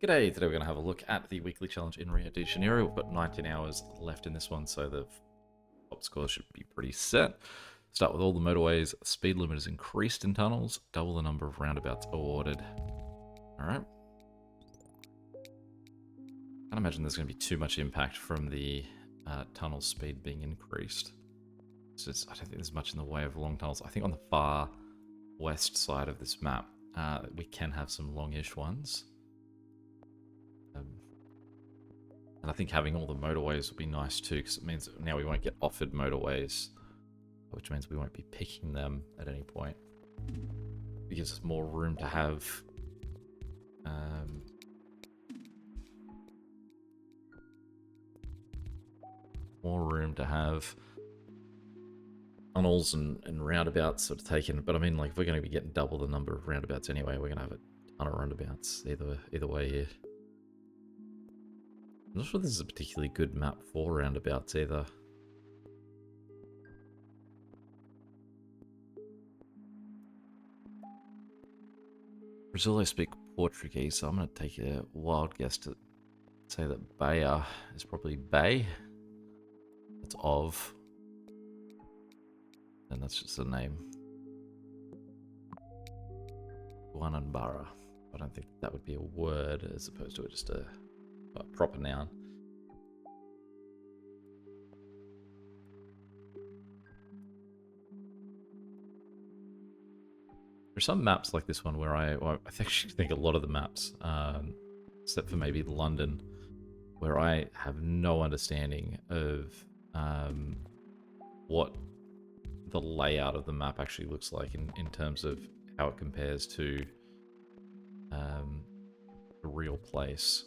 G'day, today we're going to have a look at the weekly challenge in Rio de Janeiro. We've got 19 hours left in this one, so the top score should be pretty set. Start with all the motorways. Speed limit is increased in tunnels. Double the number of roundabouts awarded. Alright. Can't imagine there's going to be too much impact from the tunnel speed being increased. So I don't think there's much in the way of long tunnels. I think on the far west side of this map, we can have some longish ones. And I think having all the motorways will be nice too, because it means now we won't get offered motorways, which means we won't be picking them at any point. It gives us more room to have tunnels and roundabouts sort of taken. But I mean, like, if we're going to be getting double the number of roundabouts anyway, we're going to have a ton of roundabouts either way here. I'm not sure this is a particularly good map for roundabouts either. Brazil, they speak Portuguese, so I'm going to take a wild guess to say that Bahia is probably Bay. It's of. And that's just a name. Guanabara. I don't think that would be a word as opposed to just a proper noun. There's some maps like this one where I actually think a lot of the maps, except for maybe London, where I have no understanding of what the layout of the map actually looks like in terms of how it compares to the real place.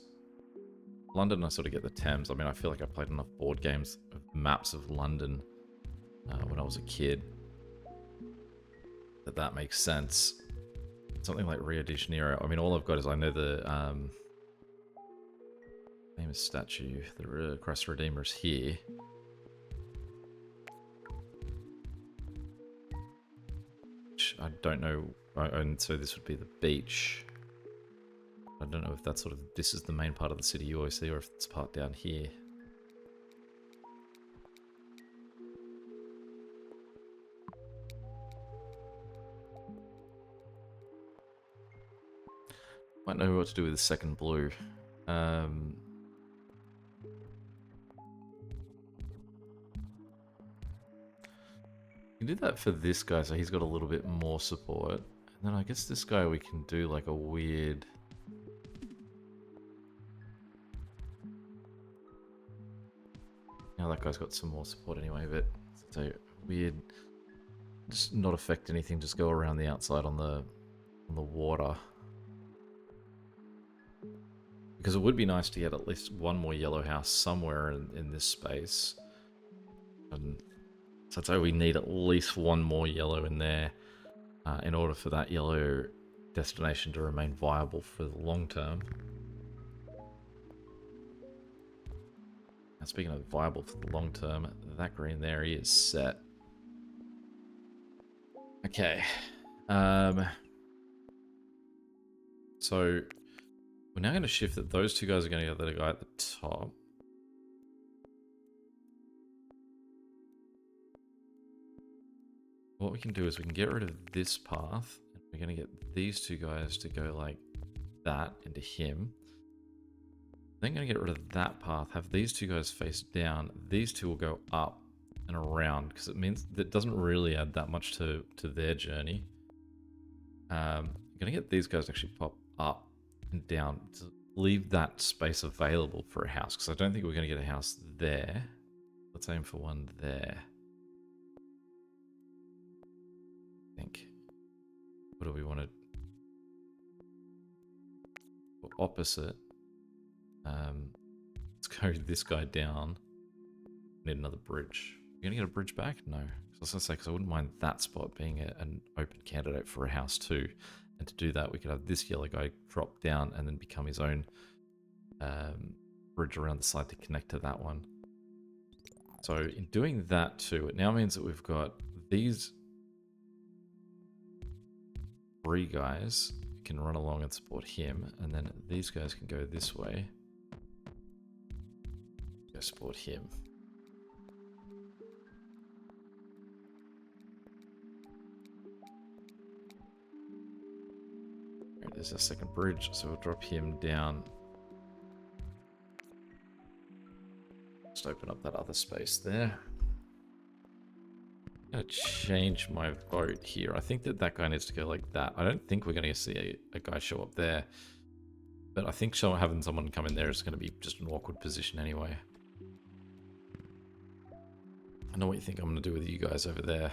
London, I sort of get the Thames. I mean, I feel like I played enough board games of maps of London when I was a kid that makes sense. Something like Rio de Janeiro. I mean, all I've got is I know the famous statue, the Christ Redeemer, is here. Which I don't know, and so this would be the beach. I don't know if that's sort of, this is the main part of the city you always see, or if it's part down here. Might know what to do with the second blue. You can do that for this guy, so he's got a little bit more support. And then I guess this guy we can do like a weird... Now that guy's got some more support anyway, but so weird. Just not affect anything, just go around the outside on the water. Because it would be nice to get at least one more yellow house somewhere in this space. And so I'd say we need at least one more yellow in there in order for that yellow destination to remain viable for the long term. Now, speaking of viable for the long term, that green there is set. Okay. So we're now going to shift that those two guys are going to go to the guy at the top. What we can do is we can get rid of this path. And we're going to get these two guys to go like that into him. Then going to get rid of that path, have these two guys face down. These two will go up and around because it means that doesn't really add that much to their journey. I'm going to get these guys to actually pop up and down to leave that space available for a house, because I don't think we're going to get a house there. Let's aim for one there. I think. What do we want to... Opposite. Let's go this guy down. Need another bridge. You gonna get a bridge back? No. I was gonna say, because I wouldn't mind that spot being an open candidate for a house too. And to do that, we could have this yellow guy drop down and then become his own bridge around the side to connect to that one. So in doing that too, it now means that we've got these three guys can run along and support him, and then these guys can go this way. Go support him. Right, there's a second bridge, so we'll drop him down. Just open up that other space there. I'm gonna change my vote here. I think that guy needs to go like that. I don't think we're gonna see a guy show up there, but I think having someone come in there is gonna be just an awkward position anyway. I know what you think I'm gonna do with you guys over there.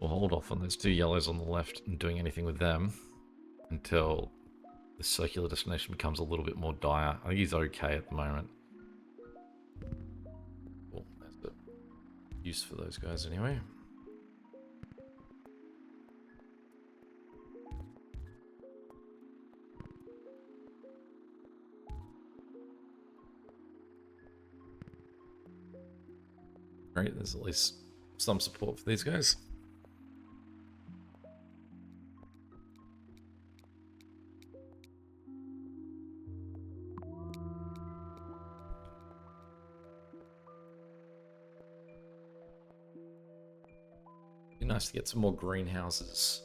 We'll hold off on those two yellows on the left and doing anything with them until the circular destination becomes a little bit more dire. I think he's okay at the moment. Well, that's the use for those guys anyway. Great, there's at least some support for these guys. Nice to get some more greenhouses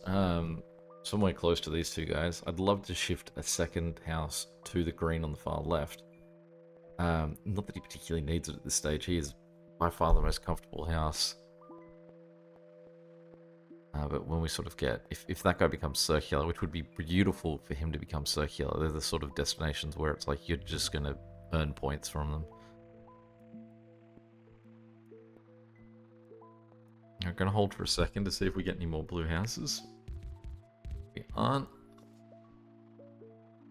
somewhere close to these two guys. I'd love to shift a second house to the green on the far left. Not that he particularly needs it at this stage. He is by far the most comfortable house. But when we sort of get, if that guy becomes circular, which would be beautiful for him to become circular, they're the sort of destinations where it's like you're just going to earn points from them. I'm going to hold for a second to see if we get any more blue houses. We aren't.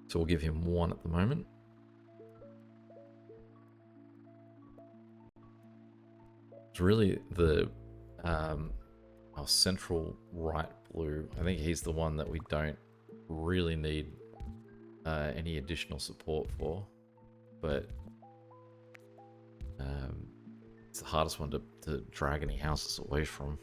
So we'll give him one at the moment. It's really the our central right blue. I think he's the one that we don't really need any additional support for. But it's the hardest one to drag any houses away from.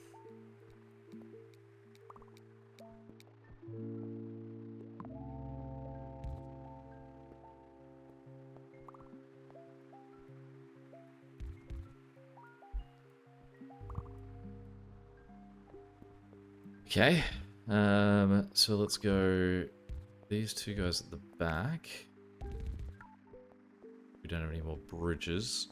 Okay, so let's go these two guys at the back. We don't have any more bridges.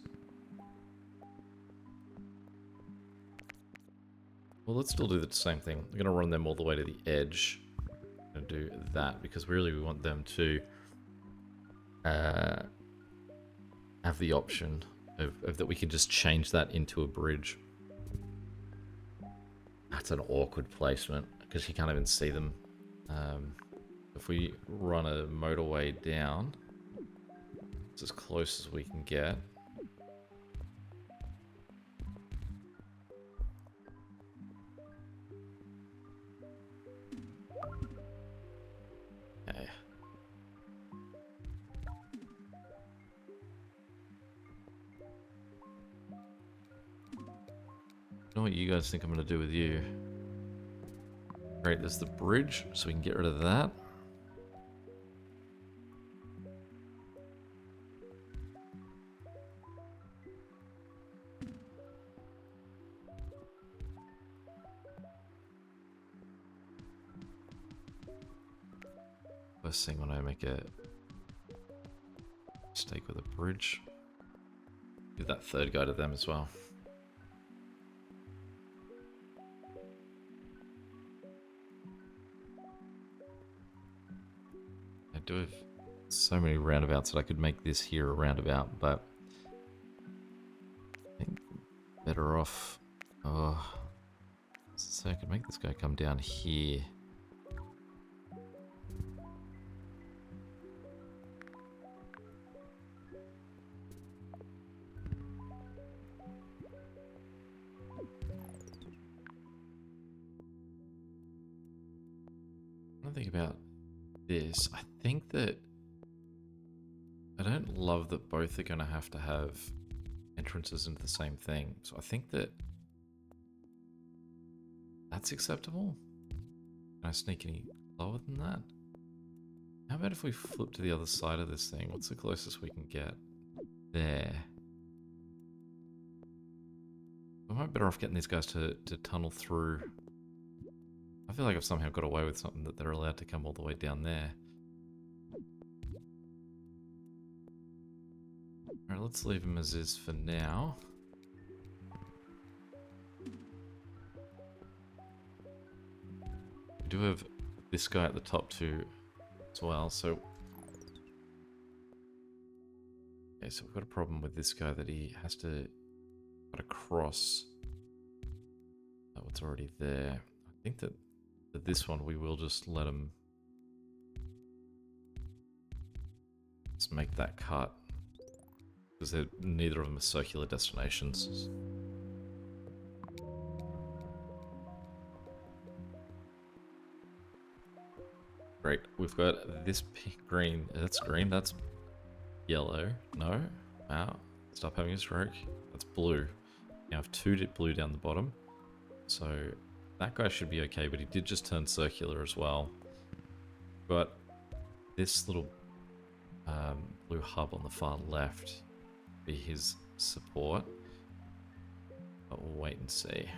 Well, let's still do the same thing. I'm going to run them all the way to the edge. I'm going to do that because really we want them to have the option of that we can just change that into a bridge. That's an awkward placement because you can't even see them. If we run a motorway down, it's as close as we can get. Okay. I know what you guys think I'm going to do with you. Great, there's the bridge, so we can get rid of that. First thing when I make a mistake with a bridge, give that third guy to them as well. I do have so many roundabouts that I could make this here a roundabout, but I think better off. Oh, so I could make this guy come down here. think about this. I think that I don't love that both are going to have entrances into the same thing. So I think that that's acceptable. Can I sneak any lower than that? How about if we flip to the other side of this thing? What's the closest we can get? There. I might be better off getting these guys to tunnel through. I feel like I've somehow got away with something that they're allowed to come all the way down there. Alright, let's leave them as is for now. We do have this guy at the top too as well, so... Okay, so we've got a problem with this guy that he has to cut across what's already there. I think that this one we will just let him just make that cut, because neither of them are circular destinations. Great, we've got this green. That's green, that's yellow. No? Wow. Stop having a stroke. That's blue. Now I have two blue down the bottom. So that guy should be okay, but he did just turn circular as well. But this little blue hub on the far left be his support. But we'll wait and see.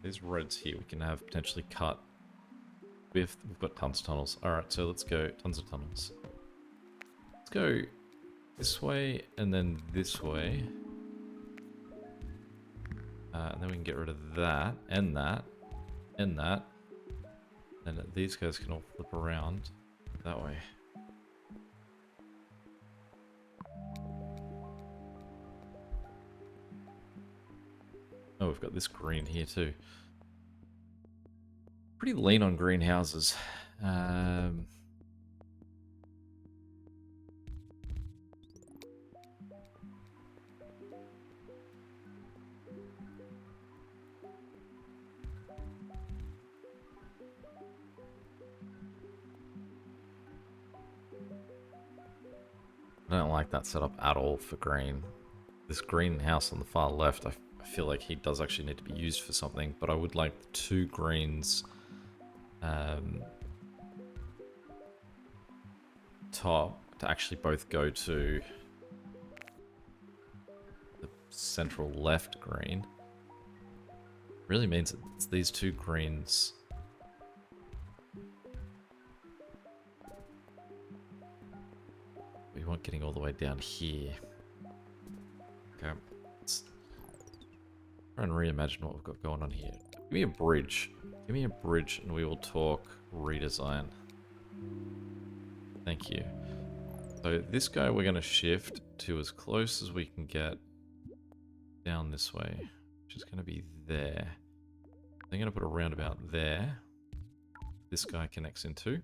These roads here we can have potentially cut. We've got tons of tunnels. Alright, so let's go. Tons of tunnels. Let's go this way and then this way. And then we can get rid of that and that and that. And these guys can all flip around that way. Oh, we've got this green here too. Pretty lean on greenhouses. I don't like that setup at all for green. This greenhouse on the far left, I feel like he does actually need to be used for something, but I would like the two greens top to actually both go to the central left green. Really means it's these two greens. We weren't getting all the way down here. Okay, let's try and reimagine what we've got going on here. Give me a bridge. Give me a bridge and we will talk redesign. Thank you. So this guy we're going to shift to as close as we can get down this way, which is going to be there. I'm going to put a roundabout there. This guy connects into.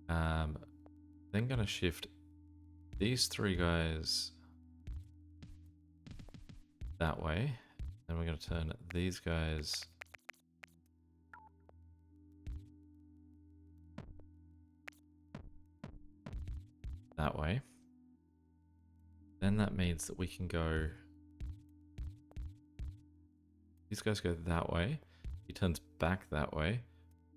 Then going to shift these three guys that way. Then we're going to turn these guys that way. Then that means that we can go... These guys go that way. He turns back that way.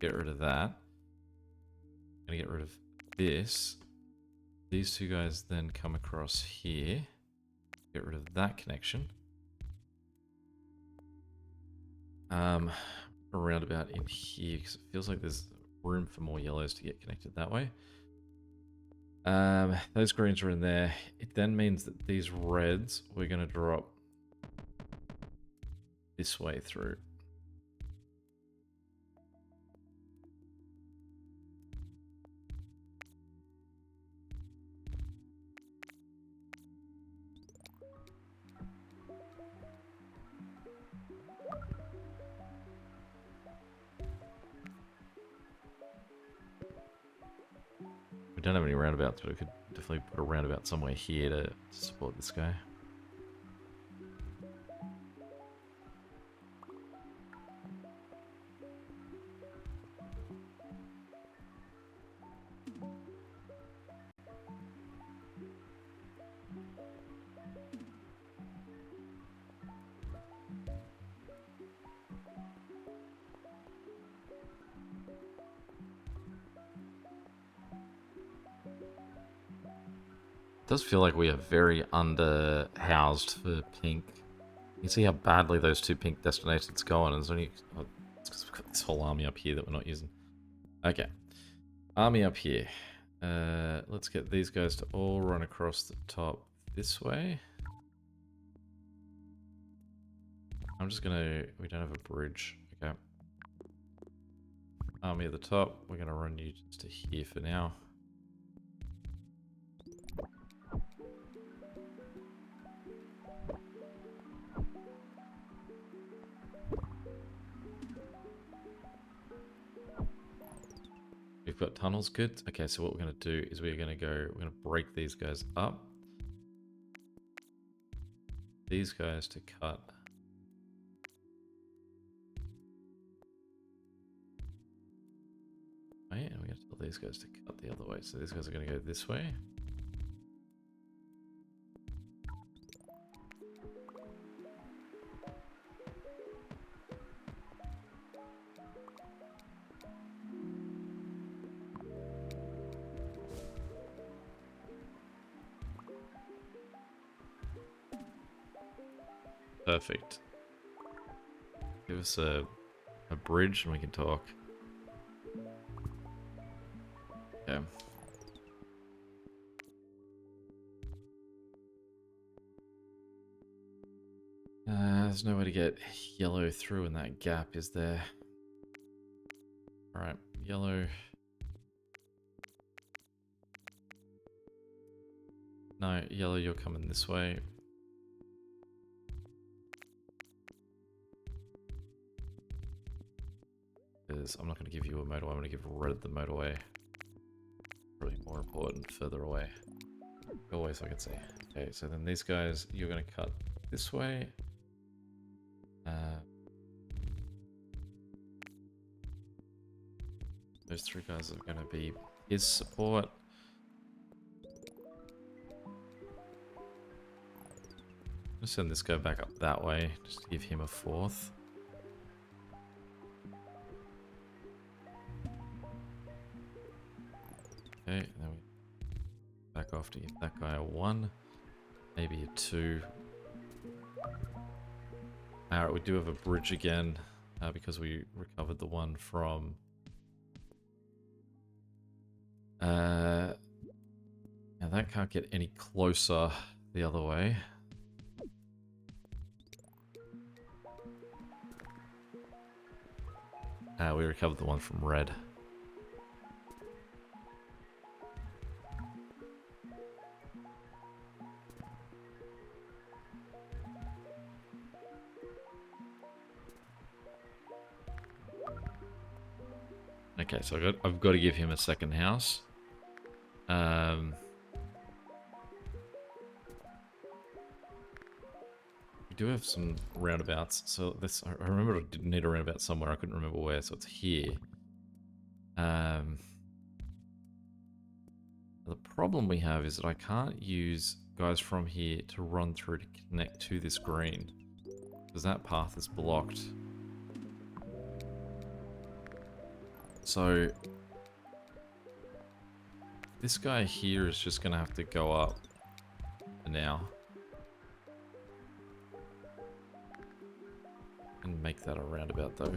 Get rid of that. I'm going to get rid of this. These two guys then come across here. Get rid of that connection. A roundabout in here because it feels like there's room for more yellows to get connected that way. Those greens are in there. It then means that these reds we're going to drop this way through. We don't have any roundabouts, but we could definitely put a roundabout somewhere here to support this guy. It does feel like we are very under-housed for pink. You can see how badly those two pink destinations go on. It's only... Oh, it's because we've got this whole army up here that we're not using. Okay. Army up here. Let's get these guys to all run across the top this way. I'm just gonna... We don't have a bridge. Okay. Army at the top. We're gonna run you just to here for now. We've got tunnels, good. Okay, so what we're going to do is we're going to break these guys up. These guys to cut. Right, and we're going to tell these guys to cut the other way. So these guys are going to go this way. Perfect. Give us a bridge and we can talk. Okay. There's no way to get yellow through in that gap, is there? Alright, yellow. No, yellow, you're coming this way. I'm not going to give you a motorway, I'm going to give red the motorway. Probably more important, further away. Go away so I can see. Okay, so then these guys, you're going to cut this way. Those three guys are going to be his support. I'm going to send this guy back up that way, just to give him a fourth. Okay, then we back off to give that guy a 1, maybe a 2. Alright, we do have a bridge again, because we recovered the one from... now that can't get any closer the other way. We recovered the one from red. Okay, so I've got to give him a second house. We do have some roundabouts. So this, I remember I did need a roundabout somewhere. I couldn't remember where, so it's here. The problem we have is that I can't use guys from here to run through to connect to this green, because that path is blocked. So this guy here is just going to have to go up for now. And make that a roundabout though.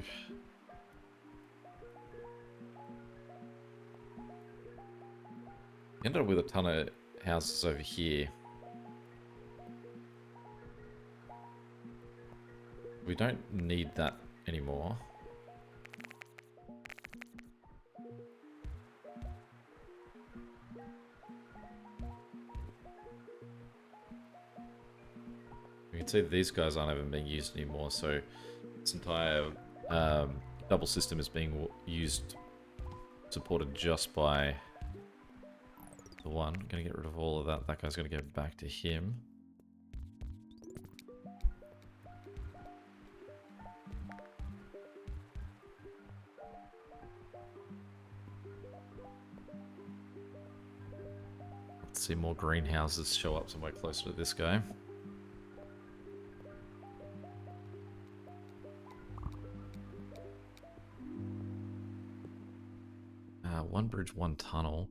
Ended up with a ton of houses over here. We don't need that anymore. You can see that these guys aren't even being used anymore, so this entire double system is being used, supported just by the one. Gonna get rid of all of that. That guy's gonna go back to him. Let's see more greenhouses show up somewhere closer to this guy. One bridge, one tunnel.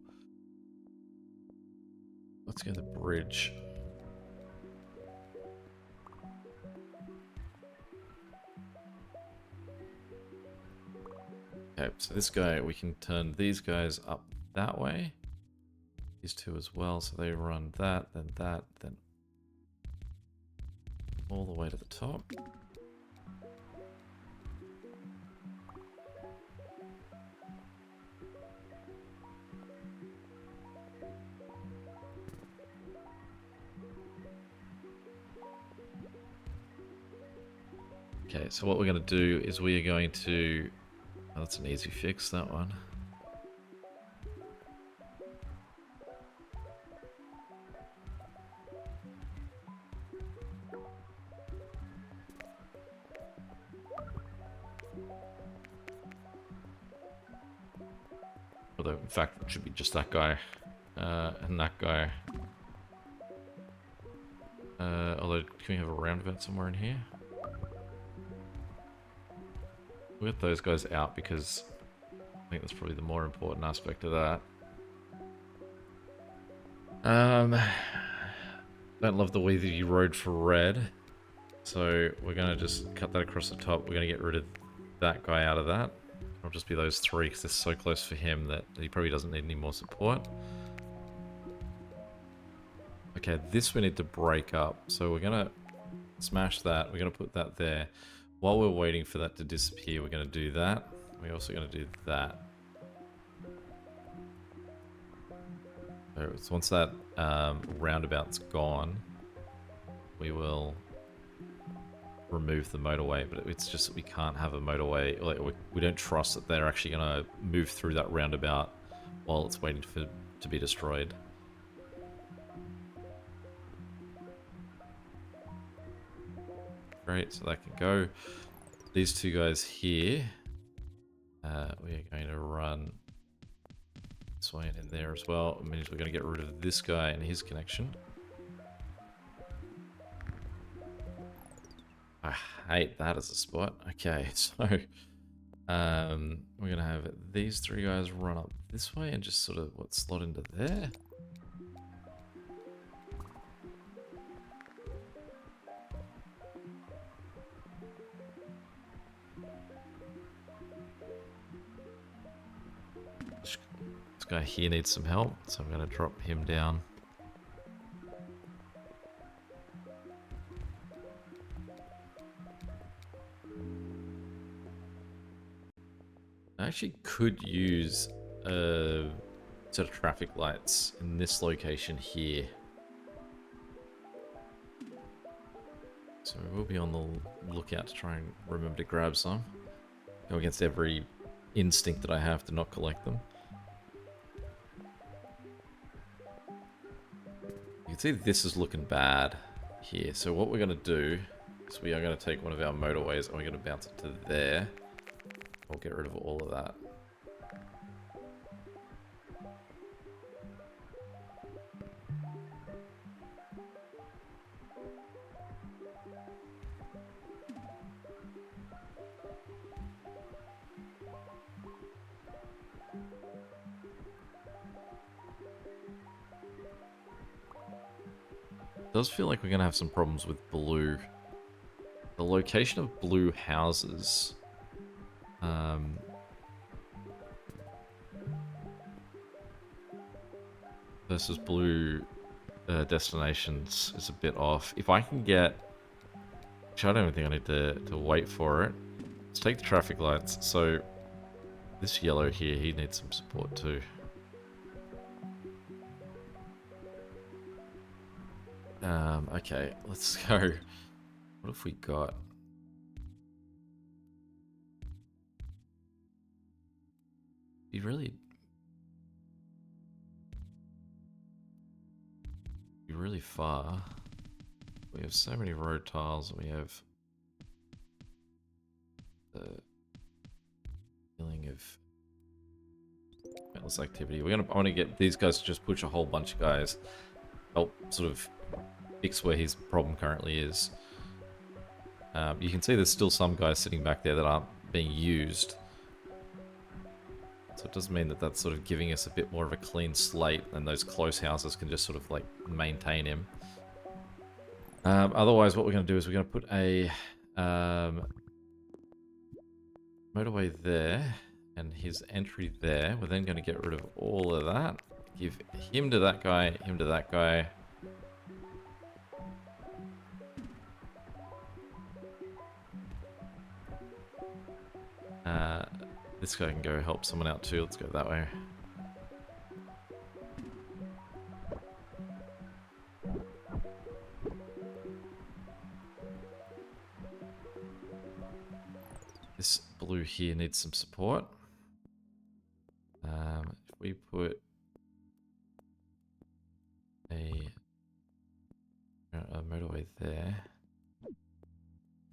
Let's go to the bridge. Okay, so this guy, we can turn these guys up that way. These two as well, so they run that, then all the way to the top. Okay, so what we're going to do is we are going to... Oh, that's an easy fix, that one. Although, in fact, it should be just that guy and that guy. Although, can we have a roundabout somewhere in here? We'll get those guys out because I think that's probably the more important aspect of that. Don't love the way that you rode for red. So we're going to just cut that across the top. We're going to get rid of that guy out of that. It'll just be those three because they're so close for him that he probably doesn't need any more support. Okay, this we need to break up. So we're going to smash that. We're going to put that there. While we're waiting for that to disappear, we're going to do that. We're also going to do that. So once that roundabout's gone, we will remove the motorway. But it's just that we can't have a motorway. Like, we don't trust that they're actually going to move through that roundabout while it's waiting to be destroyed. Great, so that can go. These two guys here, we are going to run this way and in there as well. It means we're going to get rid of this guy and his connection. I hate that as a spot. Okay, so we're going to have these three guys run up this way and just sort of slot into there. This guy here needs some help, so I'm going to drop him down. I actually could use a set of traffic lights in this location here. So we will be on the lookout to try and remember to grab some. Go against every instinct that I have to not collect them. You can see this is looking bad here. So what we're going to do is we are going to take one of our motorways and we're going to bounce it to there. We'll get rid of all of that. It does feel like we're going to have some problems with blue. The location of blue houses versus blue destinations is a bit off. If I can get... Actually, I don't even think I need to wait for it. Let's take the traffic lights. So this yellow here, he needs some support too. Okay, let's go. What have we got? You really... really far. We have so many road tiles. We have the feeling of endless activity. I want to get these guys to just push a whole bunch of guys. Help sort of fix where his problem currently is. You can see there's still some guys sitting back there that aren't being used. So it does mean that that's sort of giving us a bit more of a clean slate, and those close houses can just sort of like maintain him. Otherwise, what we're going to do is we're going to put a motorway there and his entry there. We're then going to get rid of all of that. Give him to that guy, him to that guy. This guy can go help someone out too. Let's go that way. This blue here needs some support. If we put a motorway there.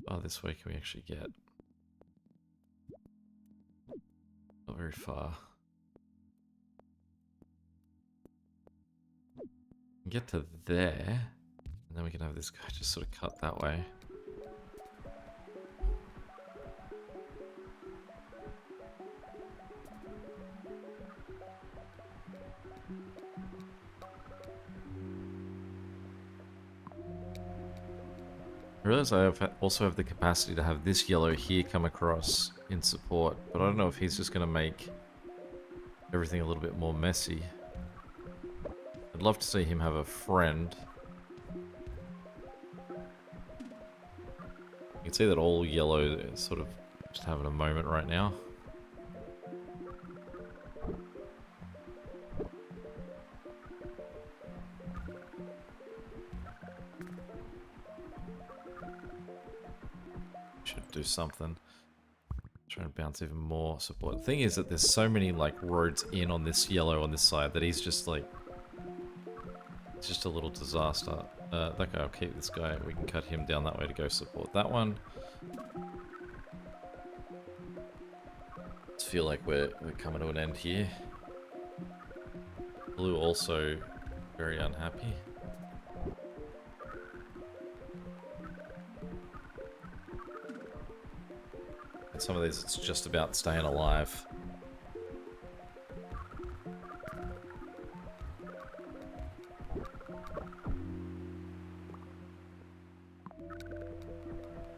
Oh, this way can we actually get? Not very far. Get to there, and then we can have this guy just sort of cut that way. I realize I also have the capacity to have this yellow here come across in support, but I don't know if he's just going to make everything a little bit more messy. I'd love to see him have a friend. You can see that all yellow is sort of just having a moment right now. Should do something. Trying to bounce even more support. The thing is that there's so many like roads in on this yellow on this side that he's just like, it's just a little disaster. That guy, I'll keep this guy. We can cut him down that way to go support that one. Let's feel like we're coming to an end here. Blue also very unhappy. And some of these, it's just about staying alive.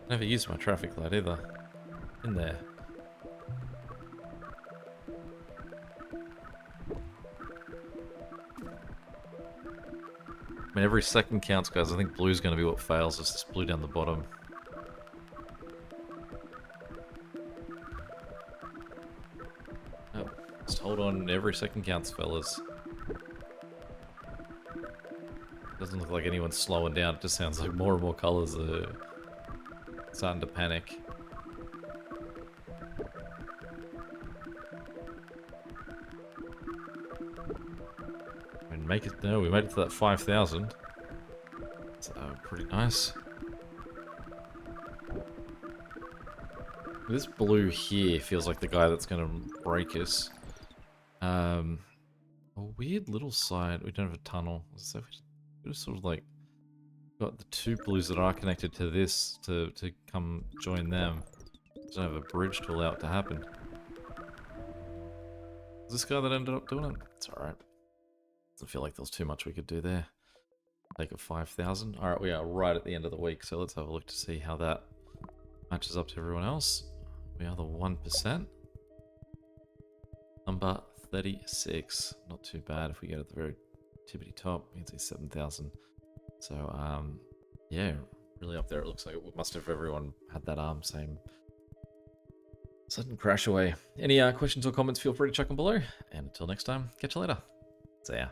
Never used my traffic light either. In there. I mean, every second counts, guys. I think blue's going to be what fails us. This blue down the bottom. Oh, just hold on. Every second counts, fellas. Doesn't look like anyone's slowing down. It just sounds like more and more colours are starting to panic. And make it. No, we made it to that 5,000. That's pretty nice. This blue here feels like the guy that's going to break us. A weird little side. We don't have a tunnel. So we just sort of like got the two blues that are connected to this to come join them. Don't have a bridge to allow it to happen. Was this guy that ended up doing it? It's alright. Doesn't feel like there was too much we could do there. Take a 5,000. Alright, we are right at the end of the week, so let's have a look to see how that matches up to everyone else. We are the 1%. Number 36. Not too bad if we get at the very tippity top. We can see 7,000. So, yeah, really up there. It looks like it must have everyone had that same sudden crash away. Any questions or comments, feel free to chuck them below. And until next time, catch you later. See ya.